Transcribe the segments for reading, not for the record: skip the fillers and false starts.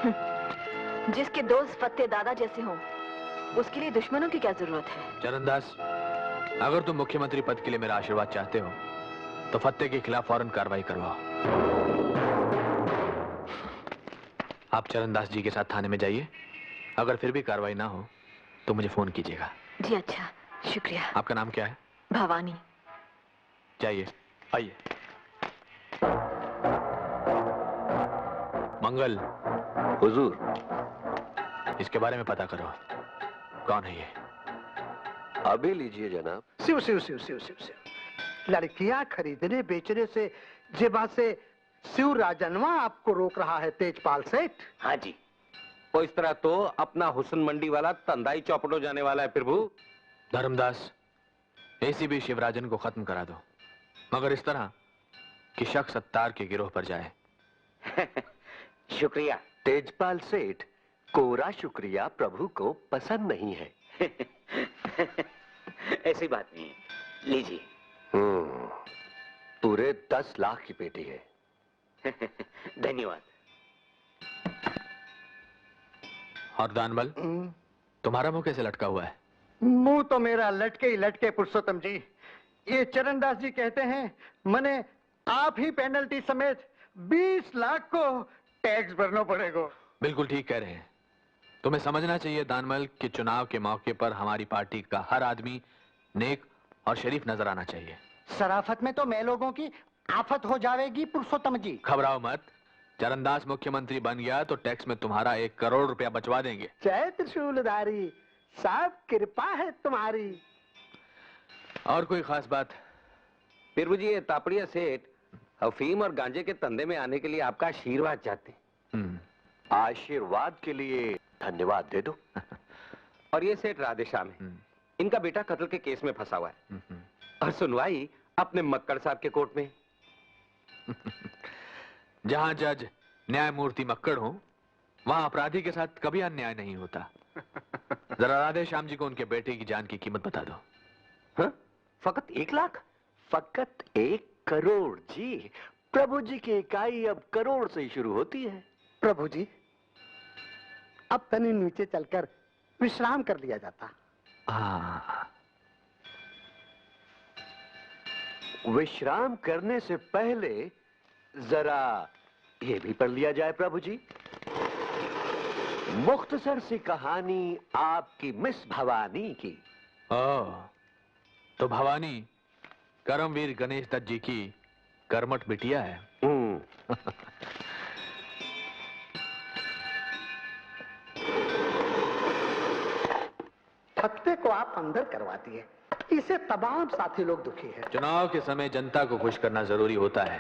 जिसके दोस्त फत्ते दादा जैसे हों, उसके लिए दुश्मनों की क्या जरूरत है? चरणदास, अगर तुम मुख्यमंत्री पद के लिए मेरा आशीर्वाद चाहते हो तो फत्ते के खिलाफ फौरन कार्रवाई करवाओ। आप चरणदास जी के साथ थाने में जाइए। अगर फिर भी कार्रवाई ना हो तो मुझे फोन कीजिएगा। जी अच्छा, शुक्रिया। आपका नाम क्या है? भवानी। जाइए, आइए। मंगल। हुजूर। इसके बारे में पता करो, कौन है ये? अभी लीजिए जनाब। शिव शिव शिव शिव शिव शिव। लड़कियां खरीदने बेचने से जेबा से शिव राजनवा आपको रोक रहा है तेजपाल सेठ। हाँ जी, वो इस तरह तो अपना हुस्न मंडी वाला तंदाई चौपट हो जाने वाला है प्रभु। धर्मदास, एसीबी शिवराजन को खत्म करा दो, मगर इस तरह कि शक सत्तार के गिरोह पर जाए। शुक्रिया। तेजपाल सेठ, कोरा शुक्रिया प्रभु को पसंद नहीं है। ऐसी बात नहीं है, लीजिए। पूरे 10 लाख की पेटी है। धन्यवाद। और दानबल, तुम्हारा मुंह कैसे लटका हुआ है? मुंह तो मेरा लटके ही लटके पुरुषोत्तम जी। ये चरणदास जी कहते हैं मने आप ही पेनल्टी समेत 20 लाख को टैक्स भरना पड़ेगा। बिल्कुल ठीक कह रहे हैं। तुम्हें समझना चाहिए दानमल कि चुनाव के मौके पर हमारी पार्टी का हर आदमी नेक और शरीफ नजर आना चाहिए। शराफत में तो मैं लोगों की आफत हो जाएगी पुरुषोत्तम जी। घबराओ मत, चरणदास मुख्यमंत्री बन गया तो टैक्स में तुम्हारा 1 करोड़ रुपया बचवा देंगे। जय त्रिशूलधारी, सब कृपा है तुम्हारी। और कोई खास बात? प्रभु जी, ये तापड़िया सेठ अफीम और गांजे के धंधे में आने के लिए आपका आशीर्वाद चाहते हैं। आशीर्वाद के लिए धन्यवाद दे दो। और ये सेठ राधेश्याम है, इनका बेटा कत्ल के केस में फंसा हुआ है और सुनवाई अपने मक्कड़ साहब के कोर्ट में। जहां जज न्यायमूर्ति मक्कड़ हो, वहां अपराधी के साथ कभी अन्याय नहीं होता। जरा राधेश्याम जी को उनके बेटे की जान की कीमत बता दो। हाँ? फकत 1 लाख? फकत 1 करोड़ जी। प्रभु जी की इकाई अब करोड़ से ही शुरू होती है। प्रभु जी, अब तनी नीचे चलकर विश्राम कर लिया जाता। विश्राम करने से पहले जरा ये भी पढ़ लिया जाए प्रभु जी। मुख्तसर सी कहानी आपकी मिस भवानी की। तो भवानी करमवीर गणेश दत्त जी की कर्मठ बिटिया है। फत्ते को आप अंदर करवा दिए, इसे तमाम साथी लोग दुखी हैं। चुनाव के समय जनता को खुश करना जरूरी होता है,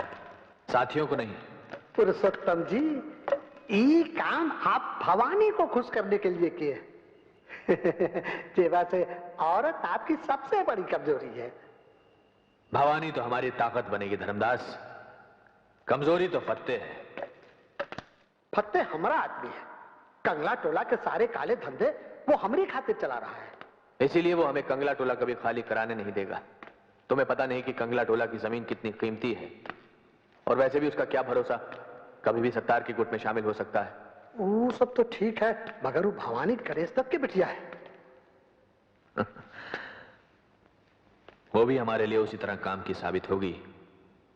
साथियों को नहीं। पुरुषोत्तम जी, ये काम आप भवानी को खुश करने के लिए किए। जेवा से औरत आपकी सबसे बड़ी कमजोरी है। भवानी तो हमारी ताकत बनेगी धर्मदास, कमजोरी तो फत्ते है। फत्ते हमारा आदमी है, कंगला टोला के सारे काले धंधे वो हमारी खातिर चला रहा है। इसीलिए वो हमें कंगला टोला कभी खाली कराने नहीं देगा। तुम्हें पता नहीं कि कंगला टोला की जमीन कितनी कीमती है, और वैसे भी उसका क्या भरोसा, कभी भी सत्तार की गुट में शामिल हो सकता है। वो सब तो ठीक है, मगर वो भवानी गणेश दत्त की बिटिया है। वो भी हमारे लिए उसी तरह काम की साबित होगी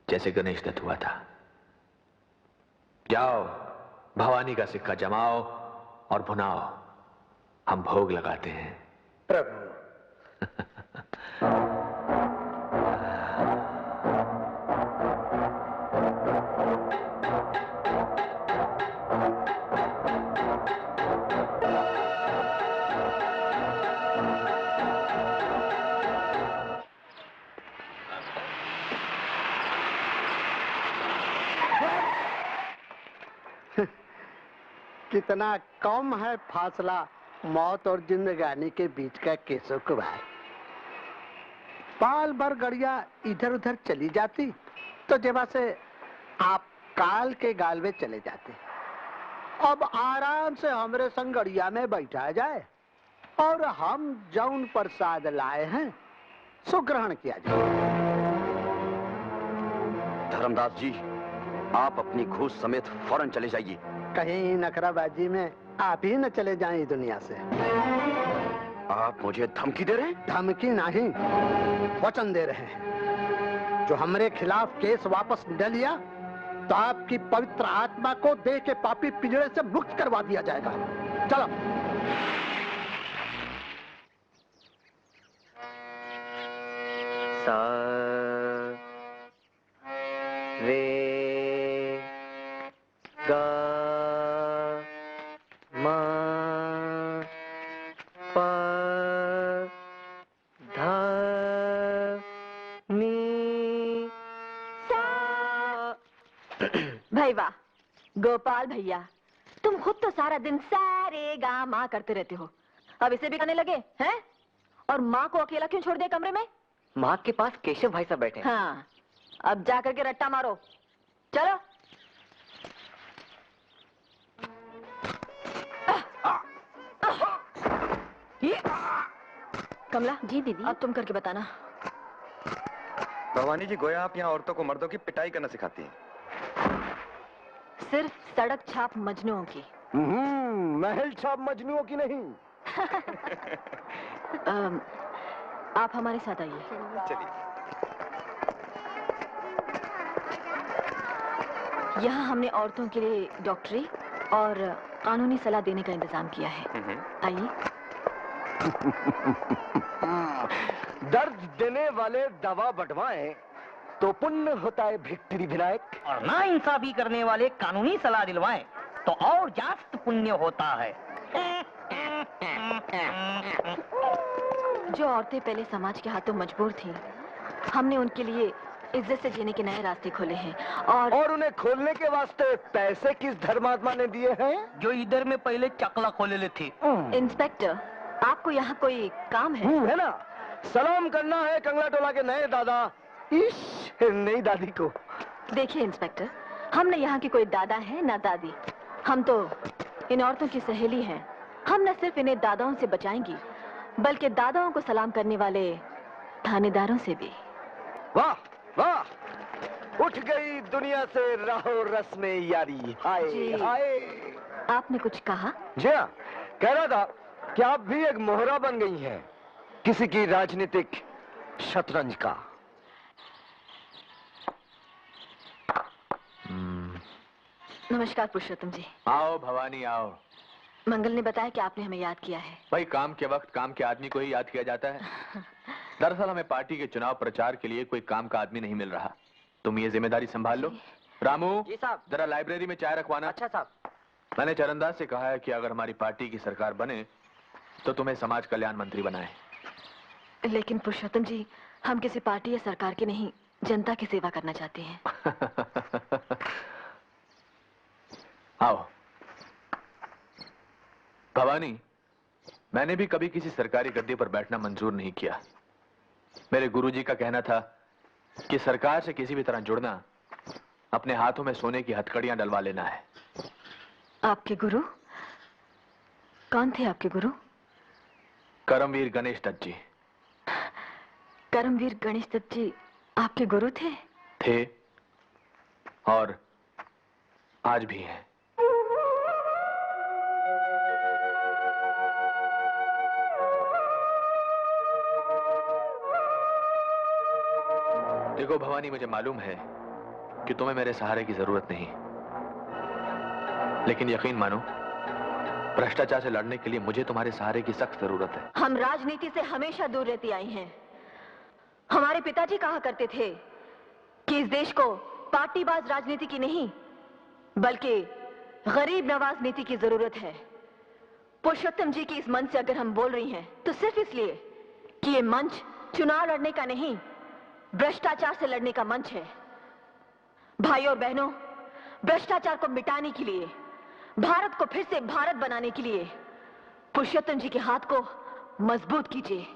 जैसे गणेश दत्त हुआ था। जाओ, भवानी का सिक्का जमाओ और भुनाओ, हम भोग लगाते हैं। प्रभु। कितना कम है फासला मौत और जिंदगानी के बीच का केशव कुमार। पाल भर गड़िया इधर उधर चली जाती तो जेबा से आप काल के गाल में चले जाते। अब आराम से हमरे संग गड़िया में बैठा जाए और हम जौन प्रसाद लाए हैं सो ग्रहण किया जाए। धर्मदास जी, आप अपनी घूस समेत फौरन चले जाइए। कहीं नखराबाजी में आप ही न चले जाएं दुनिया से। आप मुझे धमकी दे रहे हैं? धमकी नहीं, वचन दे रहे हैं। जो हमारे खिलाफ केस वापस न लिया तो आपकी पवित्र आत्मा को देह के पापी पिंजरे से मुक्त करवा दिया जाएगा। चलो। सा रे गा मा पा धा नी सा। भाई वाह गोपाल भैया, तुम खुद तो सारा दिन सारे गा माँ करते रहते हो, अब इसे भी करने लगे हैं? और माँ को अकेला क्यों छोड़ दिया कमरे में? माँ के पास केशव भाई साहब बैठे हैं। हाँ, अब जाकर के रट्टा मारो, चलो। कमला जी दीदी, अब तुम करके बताना। भवानी जी, गोया आप यहाँ औरतों को मर्दों की पिटाई करना सिखाती हैं। सिर्फ सड़क छाप मजनुओं की। महल छाप मजनुओं की नहीं। आप हमारे साथ आइए। चलिए। यहाँ हमने औरतों के लिए डॉक्टरी और कानूनी सलाह देने का इंतजाम किया है। आइए। दर्द देने वाले दवा बंटवाएं तो पुण्य होता है भिक्टरी विनायक, और ना इंसाफी करने वाले कानूनी सलाह दिलवाएं तो और जास्त पुण्य होता है। जो औरतें पहले समाज के हाथों मजबूर थीं, हमने उनके लिए इज्जत से जीने के नए रास्ते खोले हैं। और उन्हें खोलने के वास्ते पैसे किस धर्मात्मा ने दिए हैं? जो इधर में पहले चकला खोले ले थे। इंस्पेक्टर, आपको यहाँ कोई काम है? है ना, सलाम करना है कंगला टोला के नए दादा इस नई दादी को। देखिए इंस्पेक्टर, हम न यहाँ की कोई दादा है ना दादी, हम तो इन औरतों की सहेली हैं। हम न सिर्फ इन्हें दादाओं से बचाएंगी, बल्कि दादाओं को सलाम करने वाले थानेदारों से भी। वाह वाह, उठ गई दुनिया से राहो रस्में यारी। हाय जी। हाय। आपने कुछ कहा? जी हाँ, कह रहा था कि आप भी एक मोहरा बन गई हैं किसी की राजनीतिक शतरंज का। नमस्कार पुरुषोत्तम जी। आओ भवानी आओ। मंगल ने बताया कि आपने हमें याद किया है। भाई, काम के वक्त काम के आदमी को ही याद किया जाता है। दरअसल हमें पार्टी के चुनाव प्रचार के लिए कोई काम का आदमी नहीं मिल रहा। तुम ये जिम्मेदारी संभाल लो। रामू जी साहब। जरा लाइब्रेरी में चाय रखवाना। अच्छा साहब। मैंने चरणदास से कहा है कि अगर हमारी पार्टी की सरकार बने तो तुम्हें समाज कल्याण मंत्री बनाए। लेकिन पुरुषोत्तम जी, हम किसी पार्टी या सरकार की नहीं, जनता की सेवा करना चाहते हैं। आओ भवानी, मैंने भी कभी किसी सरकारी गद्दी पर बैठना मंजूर नहीं किया। मेरे गुरुजी का कहना था कि सरकार से किसी भी तरह जुड़ना अपने हाथों में सोने की हथकड़ियां डलवा लेना है। आपके गुरु कौन थे? आपके गुरु? करमवीर गणेश दत्त जी। करमवीर गणेश दत्त जी आपके गुरु थे? थे और आज भी हैं। देखो भवानी, मुझे मालूम है कि तुम्हें मेरे सहारे की जरूरत नहीं, लेकिन यकीन मानो, भ्रष्टाचार से लड़ने के लिए मुझे तुम्हारे सहारे की सख्त जरूरत है। हम राजनीति से हमेशा दूर रहती आई हैं। हमारे पिताजी कहा करते थे कि इस देश को पार्टीबाज राजनीति की नहीं, बल्कि गरीब नवाज नीति की जरूरत है। पुरुषोत्तम जी की इस मंच से अगर हम बोल रही हैं, तो सिर्फ इसलिए कि ये मंच चुनाव लड़ने का नहीं, भ्रष्टाचार से लड़ने का मंच है। भाई और बहनों, भ्रष्टाचार को मिटाने के लिए, भारत को फिर से भारत बनाने के लिए पुरुषोत्तम जी के हाथ को मजबूत कीजिए।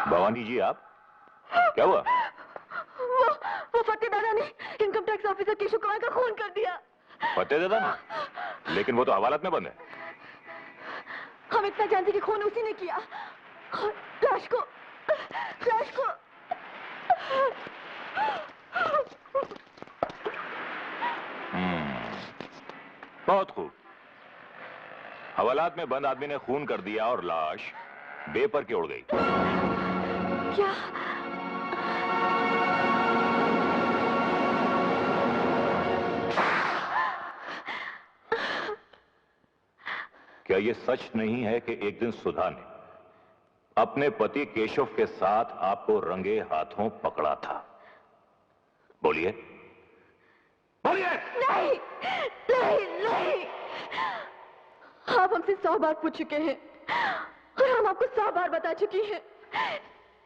भवानी जी, आप क्या हुआ? वो फतेह दादा ने income tax officer Keshav Kumar का खून कर दिया। फतेह दादा ने? लेकिन वो तो हवालात में बंद है। हम इतना जानते कि खून उसी ने किया। लाश को बहुत खूब। हवालात में बंद आदमी ने खून कर दिया और लाश बेपर के उड़ गई। क्या? क्या ये सच नहीं है कि एक दिन सुधा ने अपने पति केशव के साथ आपको रंगे हाथों पकड़ा था? बोलिए बोलिए। नहीं। आप हमसे 100 बार पूछ चुके हैं और हम आपको 100 बार बता चुकी हैं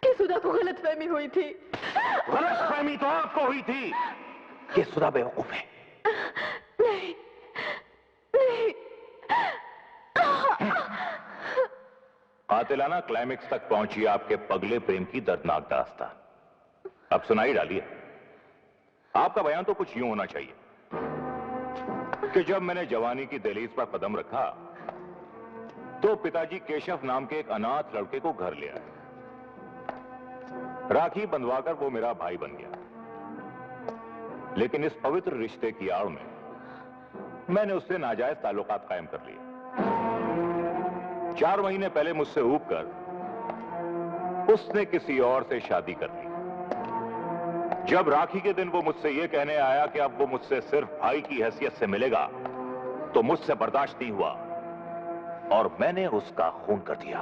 कि सुधा को गलतफहमी हुई थी। गलतफहमी तो आपको हुई थी कि सुधा बेवकूफ है। नहीं। कातिलाना क्लाइमेक्स तक पहुंची आपके पगले प्रेम की दर्दनाक दास्तान। अब सुनाई डालिए। आपका बयान तो कुछ यूं होना चाहिए कि जब मैंने जवानी की दहलीज पर कदम रखा तो पिताजी केशव नाम के एक अनाथ लड़के को घर ले आए। राखी बंधवाकर वो मेरा भाई बन गया। लेकिन इस पवित्र रिश्ते की आड़ में मैंने उससे नाजायज ताल्लुकात कायम कर लिए। 4 महीने पहले मुझसे ऊब कर उसने किसी और से शादी कर ली। जब राखी के दिन वो मुझसे यह कहने आया कि अब वो मुझसे सिर्फ भाई की हैसियत से मिलेगा तो मुझसे बर्दाश्त नहीं हुआ और मैंने उसका खून कर दिया।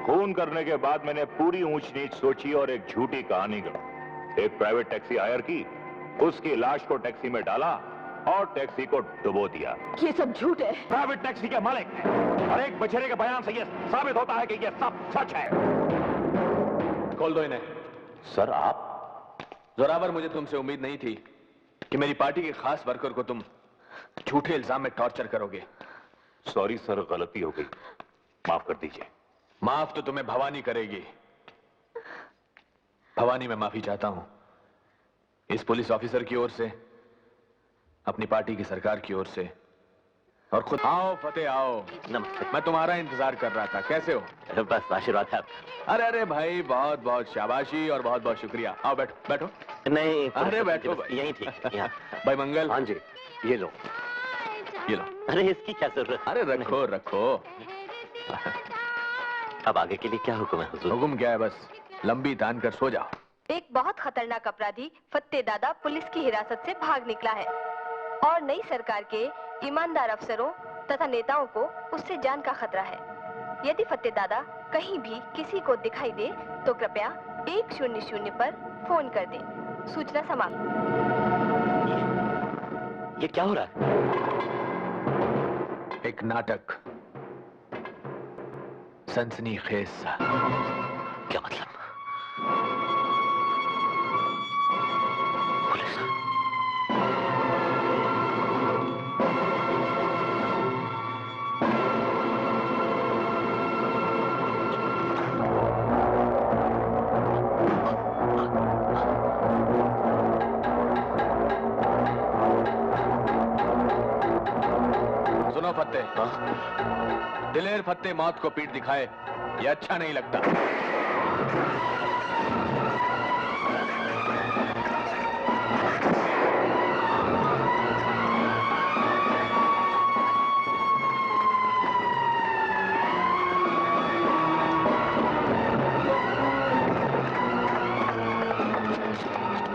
खून करने के बाद मैंने पूरी ऊंच नीच सोची और एक झूठी कहानी गढ़ी। एक प्राइवेट टैक्सी हायर की, उसकी लाश को टैक्सी में डाला और टैक्सी को डुबो दिया। ये सब झूठ है। प्राइवेट टैक्सी के मालिक और एक बछड़े के बयान से यह साबित होता है कि यह सब सच है। खोल दो इन्हें। सर, आप जोरावर, मुझे तुमसे उम्मीद नहीं थी कि मेरी पार्टी के खास वर्कर को तुम झूठे इल्जाम में टॉर्चर करोगे। सॉरी सर, गलती हो गई, माफ कर दीजिए। माफ तो तुम्हें भवानी करेगी। भवानी, मैं माफी चाहता हूं इस पुलिस ऑफिसर की ओर से, अपनी पार्टी की सरकार की ओर से, और खुद। आओ फतेह, आओ। नमस्ते। मैं तुम्हारा इंतजार कर रहा था। कैसे हो? बस आशीर्वाद है आपका। अरे अरे भाई, बहुत बहुत शाबाशी और बहुत बहुत शुक्रिया। आओ बैठो बैठो। नहीं, अरे बैठो बस यहीं ठीक, यहाँ। भाई मंगल। हाँ जी, ये लो। ये लो। अरे इसकी क्या जरूरत? अरे रखो रखो। अब आगे के लिए क्या हुक्म है हुजूर? हुक्म क्या है, बस लंबी तान कर सो जाओ। एक बहुत खतरनाक अपराधी फत्ते दादा पुलिस की हिरासत से भाग निकला है और नई सरकार के ईमानदार अफसरों तथा नेताओं को उससे जान का खतरा है। यदि फत्ते दादा कहीं भी किसी को दिखाई दे तो कृपया 100 पर फोन कर दें। सूचना समाप्त। ये क्या हो रहा है? एक नाटक, सनसनीखेज सा। क्या मतलब? पुलिस? सुनो फत्ते, दिलेर फत्ते मौत को पीठ दिखाए, ये अच्छा नहीं लगता।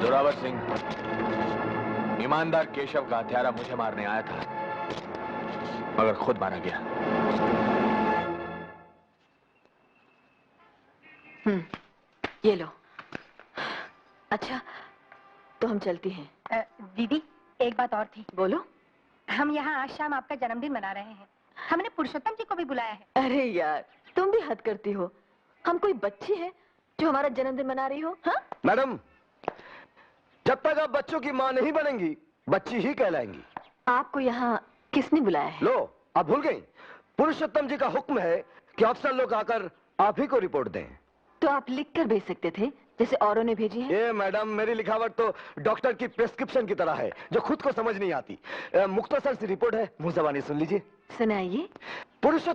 जोरावर सिंह ईमानदार केशव का हत्यारा मुझे मारने आया था, मगर खुद मारा गया। ये लो। अच्छा, तो हम चलती हैं। दीदी, एक बात और थी। बोलो। हम यहाँ आज शाम आपका जन्मदिन मना रहे हैं। हमने पुरुषोत्तम जी को भी बुलाया है। अरे यार, तुम भी हद करती हो। हम कोई बच्ची है जो हमारा जन्मदिन मना रही हो? हाँ? मैडम, जब तक आप बच्चों की माँ नहीं बनेंगी, बच्ची ही कहलाएंगी। आपको यहाँ किसने बुलाया है? लो, आप भूल गई। पुरुषोत्तम जी का हुक्म है कि अफसर लोग आकर आप ही को रिपोर्ट दें। तो आप लिख कर भेज सकते थे, जैसे औरों ने भेजी है। ये मैडम, मेरी लिखावट तो डॉक्टर की प्रिस्क्रिप्शन की तरह है, जो खुद को समझ नहीं आती। मुख्तसर सी रिपोर्ट है, मुंह ज़बानी सुन लीजिए। सुनाइए। पुरुषोत्तम